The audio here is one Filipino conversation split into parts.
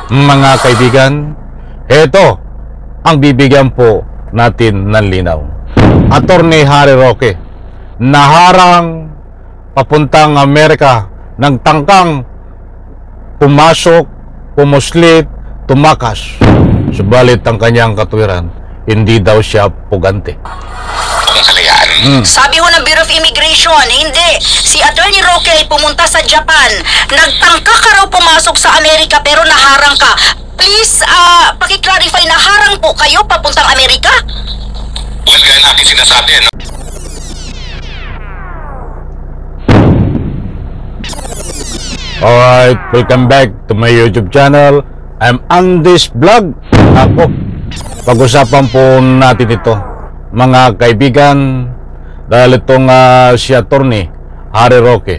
Mga kaibigan, ito ang bibigyan po natin ng linaw. Attorney Harry Roque, naharang papuntang Amerika ng tangkang pumasok, pumuslit, tumakas. Subalit ang kanyang katwiran, hindi daw siya pugante. Sabi ho ng Bureau of Immigration, hindi. Si Attorney Roque ay pumunta sa Japan. Nagtangka ka raw pumasok sa Amerika pero naharang ka. Please, paki-clarify, naharang po kayo papuntang Amerika? Well, gaya natin sinasabi, no? Alright, welcome back to my YouTube channel. I'm Andy's Vlog. Ako, pag-usapan po natin ito, mga kaibigan, dahil itong si Attorney Harry Roque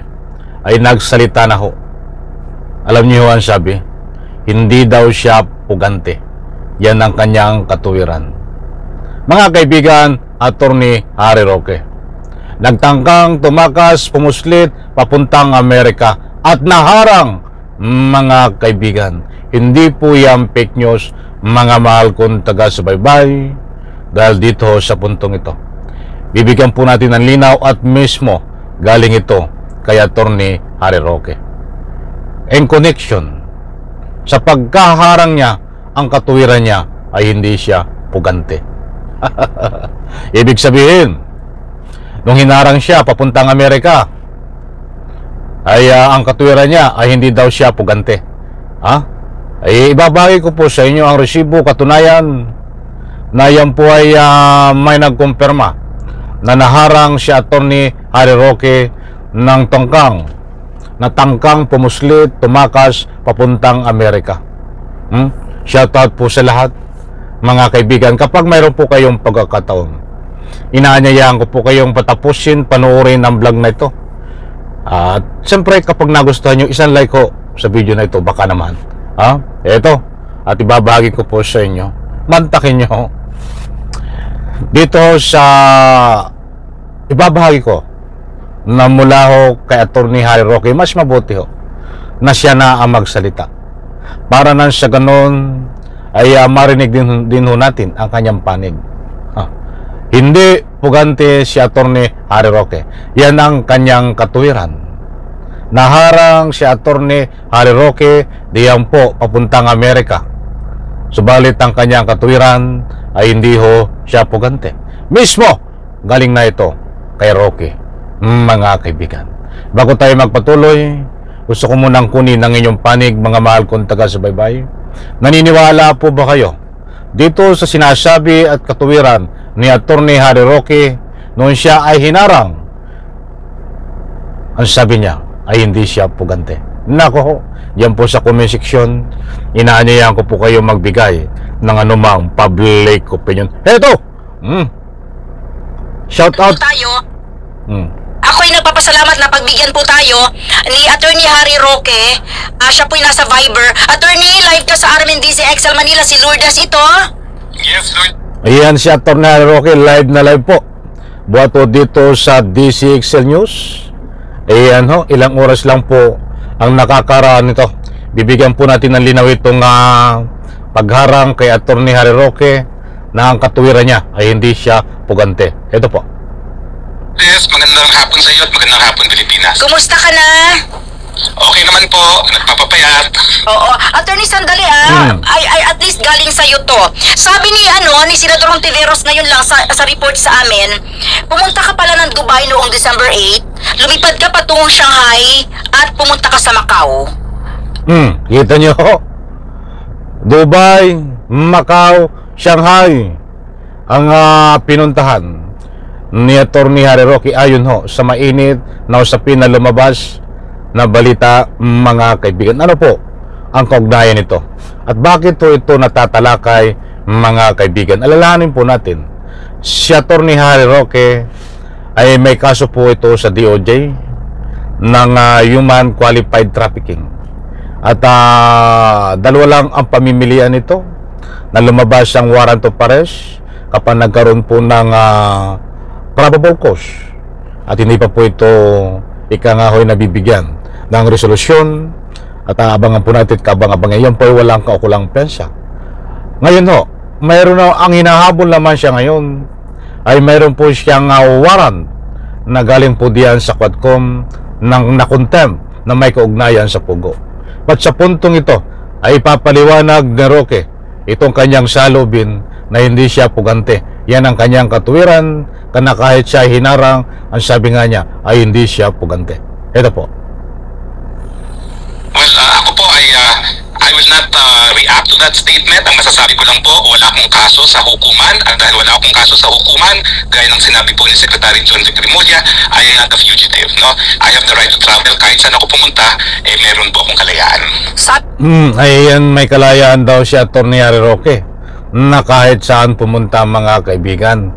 ay nagsalita na ho. Alam niyo ang sabi, hindi daw siya pugante. Yan ang kanyang katuwiran. Mga kaibigan, Attorney Harry Roque, nagtangkang tumakas, pumuslit, papuntang Amerika at naharang. Mga kaibigan, hindi po yan fake news, mga mahal kong taga-subaybay. Dahil dito sa puntong ito, bibigyan po natin ng linaw at mismo galing ito kay Attorney Harry Roque. In connection sa pagkaharang niya, ang katuwiran niya ay hindi siya pugante. Ibig sabihin, nung hinarang siya papuntang Amerika, ay ang katuwiran niya ay hindi daw siya pugante. Ay ibabahagi ko po sa inyo ang resibo, katunayan na yan po ay may nagkumpirma na naharang si Attorney Harry Roque ng natangkang pumuslit, tumakas papuntang Amerika. Shoutout po sa lahat, mga kaibigan. Kapag mayroon po kayong pagkakataon, inaanyayahan ko po kayong patapusin, panoorin ang vlog na ito. At siyempre, kapag nagustuhan nyo, isang like ko sa video na ito, baka naman. Ito, at ibabahagi ko po sa inyo. Mantakin nyo. Dito sa ibabahagi ko na mula ho kay Attorney Harry Roque, mas mabuti ho na siya na ang magsalita. Para nang sa ganon ay marinig din ho natin ang kanyang panig. Hindi pugante si Attorney Harry Roque. Yan ang kanyang katuwiran. Naharang si Attorney Harry Roque diyan po papuntang Amerika. Subalit ang kanyang katuwiran ay hindi ho siya pugante. Mismo galing na ito kay Roque. Mga kaibigan, bago tayo magpatuloy, gusto ko munang kunin ang inyong panig, mga mahal kong taga-subaybay. Naniniwala po ba kayo dito sa sinasabi at katuwiran ni Attorney Harry Roque noon siya ay hinarang? Ang sabi niya ay hindi siya pugante. Nako ho, yan po sa comment section, inaanyayahan ko po kayo magbigay ng anumang public opinion. Eto! Shout out tayo. Ako'y nagpapasalamat na pagbigyan po tayo ni Attorney Harry Roque. Siya po'y nasa Viber. Attorney, live ka sa RMNDC XL Manila. Si Lourdes ito. Yes, Lord. Ayan si Attorney Harry Roque, live na live po. Buhat po dito sa DCXL News. Ayan ho, ilang oras lang po ang nakakaraan nito. Bibigyan po natin ng linaw itong pagharang kay Attorney Harry Roque na ang katuwiran niya ay hindi siya pugante. Ito po. Yes, magandang hapon sa iyo at magandang hapon, Pilipinas. Kumusta ka na? Okay naman po, nagpapapayat. Oo. Attorney, sandali ay at least galing sa'yo to. Sabi ni Senador Hontiveros ngayon lang sa report sa amin, pumunta ka pala ng Dubai noong December 8, lumipad ka patungong Shanghai at pumunta ka sa Macau. Kita nyo, Dubai, Macau, Shanghai ang pinuntahan ni Attorney Harry Roque ayon ho sa mainit na usapin na lumabas na balita, mga kaibigan. Ano po ang kaugnayan nito? At bakit po ito natatalakay, mga kaibigan? Alalahanin po natin, si Attorney Harry Roque ay may kaso po ito sa DOJ ng human qualified trafficking. At dalawa lang ang pamimilian nito na lumabas ang warrant of arrest kapag nagkaroon po ng probable cause. At hindi pa po ito ika nga ho'y nabibigyan ng resolusyon At abangan po natin kabang-abang yan po ay walang kaukulang pensya. Ngayon ho, mayroon na ang hinahabol naman siya ngayon ay mayroon po siyang warrant na galing po diyan sa Quadcom ng na-contempt na may kaugnayan sa Pogo. At sa puntong ito ay ipapaliwanag ni Roque itong kanyang salubin na hindi siya pugante. Yan ang kanyang katuwiran, kana kahit siya hinarang, ang sabi nga niya ay hindi siya pugante. Ito po. Well, ako po ay I will not react to that statement. Ang masasabi ko lang po, wala akong kaso sa hukuman. At dahil wala akong kaso sa hukuman, gaya ng sinabi po ni Secretary John de Grimulya, I am not a fugitive. No? I have the right to travel. Kahit saan ako pumunta, meron po akong kalayaan. Ayan, may kalayaan daw si Atty. Harry Roque na kahit saan pumunta mga kaibigan.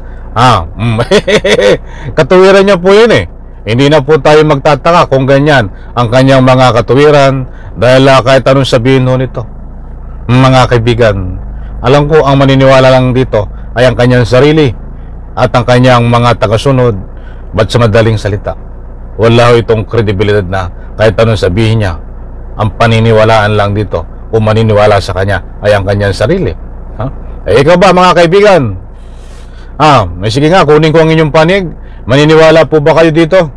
Katuwiran niya po yun eh. Hindi na po tayo magtataka kung ganyan ang kanyang mga katuwiran dahil kahit anong sabihin ho nito. Mga kaibigan, alam ko ang maniniwala lang dito ay ang kanyang sarili at ang kanyang mga tagasunod. Ba't sa madaling salita, wala ho itong kredibilidad na kahit anong sabihin niya. Ang paniniwalaan lang dito o maniniwala sa kanya ay ang kanyang sarili. Ikaw ba mga kaibigan? Sige nga, kunin ko ang inyong panig. Maniniwala po ba kayo dito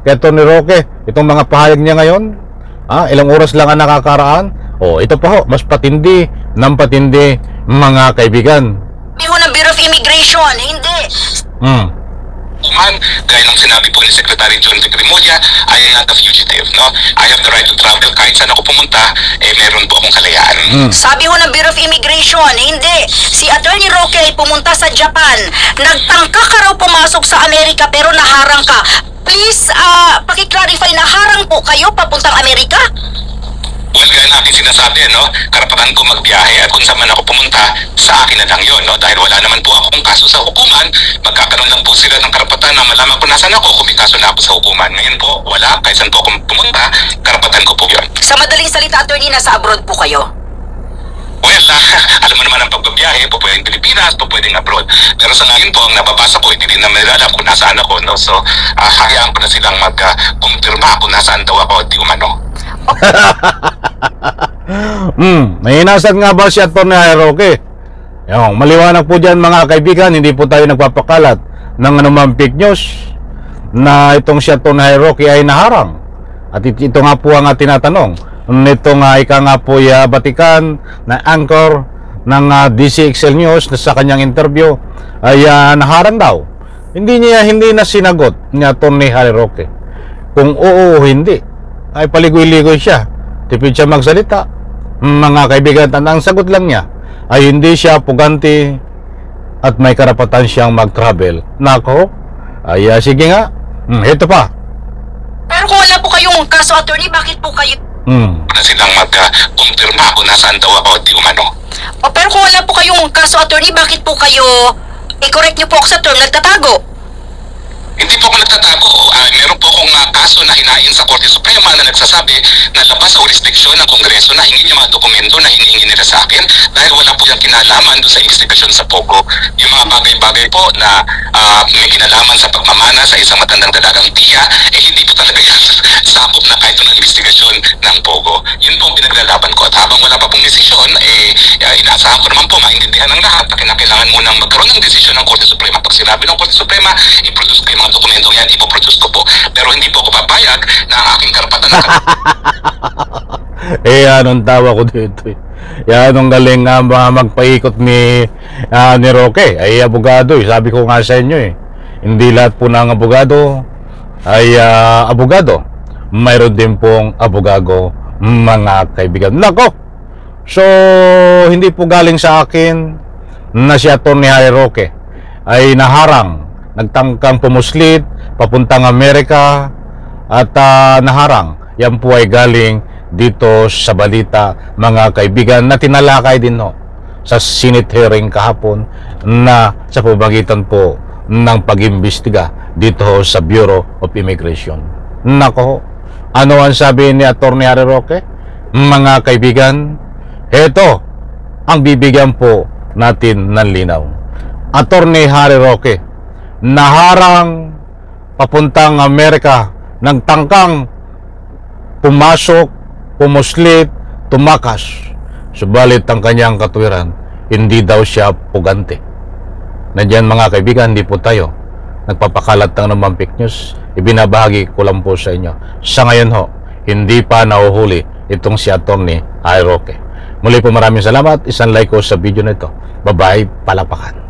kay Atty. Roque, itong mga pahayag niya ngayon? Ilang oras lang ang nakakaraan? Ito pa ho, mas patindi ng patindi mga kaibigan. Sabi ho ng Bureau of Immigration, hindi. Gaya ng sinabi po ni Secretary John de Grimulya, I am not a fugitive. No? I have the right to travel. Kahit saan ako pumunta, meron po akong kalayaan. Sabi ho ng Bureau of Immigration, hindi. Si Atty. Roque ay pumunta sa Japan. Nagtangka ka raw pumasok sa Amerika pero naharang ka. Please, paki-clarify, naharang po kayo papuntang Amerika? Well, gaya natin sinasabi, no? Karapatan ko magbiyahe at kung saan man ako pumunta, sa akin na lang yun, no? Dahil wala naman po akong kaso sa hukuman, magkakaroon lang po sila ng karapatan na malaman ko nasan ako kung may kaso na ako sa hukuman. Ngayon po, wala. Kahit saan po ako pumunta, karapatan ko po yun. Sa madaling salita, attorney, nasa abroad po kayo? Well, alam mo naman ang pagbabiyahe, po pwedeng Pilipinas, po pwedeng abroad. Pero sa ngayon po, ang nababasa ko, hindi rin naman alam kung nasaan ako, no? So, hayaan ko na silang mag-kumpirma kung nasaan daw ako, di umano. May inasad nga ba si Atty. Roque? Maliwanag po dyan mga kaibigan, hindi po tayo nagpapakalat ng anumang fake news na itong si Atty. Roque ay naharang. At ito nga po ang tinatanong nitong ika nga po batikan na anchor ng DCXL News na sa kanyang interview ay naharang daw. Hindi na sinagot ni Atty. Harry Roque kung oo o hindi. Ay paligoy-ligoy siya, tipid siya magsalita. Mga kaibigan, ang sagot lang niya ay hindi siya pugante at may karapatan siyang mag-travel. Nako, ay sige nga. Ito pa. Pero kung wala po kayong kaso, attorney, bakit po kayo... Na silang mag-kumpirma kung nasaan daw ako, di umano. pero kung wala po kayong kaso, attorney, bakit po kayo... I-correct niyo po ako sa term, nagtatago? Hindi po ako nagtatago. Meron po akong kaso na hinain sa Korte Suprema na nagsasabi na labas sa jurisdiksyon ng Kongreso na hingin yung mga dokumento na hinihingi nila sa akin dahil wala po yung kinalaman doon sa investigasyon sa Pogo. Yung mga bagay-bagay po na may kinalaman sa pagmamana sa isang matandang dalagang tiya, hindi po talaga yan sakop na kahit ng investigasyon ng Pogo. Yun po ang pinaglalaban ko. At habang wala pa pong desisyon, inaasahan ko naman po maintindihan ng lahat na kinakailangan munang magkaroon ng desisyon ng Korte Suprema. Pag sinabi ng Korte Suprema, i-produce ko yung mga dokumentong yan, ipoproduce ko po. Pero hindi po ako papayag na ang aking karapatan na anong tawa ko dito anong galing nga magpaikot ni Roque ay abogado sabi ko nga sa inyo hindi lahat po ng abogado ay abogado, mayroon din pong abogado mga kaibigan. Nako, so hindi po galing sa akin na si Atty. Harry Roque ay naharang, nagtangkang pumuslit papuntang Amerika at naharang. Yan po ay galing dito sa balita mga kaibigan na tinalakay din sa Senate hearing kahapon na sa pamamagitan po ng pag-imbestiga dito sa Bureau of Immigration. Nako, ano ang sabi ni Atty. Harry Roque? Mga kaibigan, heto ang bibigyan po natin ng linaw. Atty. Harry Roque, naharang papuntang Amerika, nagtangkang pumasok pumuslit, tumakas. Subalit ang kanyang katwiran, hindi daw siya pugante. Nandiyan mga kaibigan, hindi po tayo nagpapakalat ng naman fake news. Ibinabahagi ko lang po sa inyo. Sa ngayon ho, hindi pa nahuhuli itong si Atty. Roque. Muli po maraming salamat. Isang like ko sa video na ito. Bye-bye, palapakan.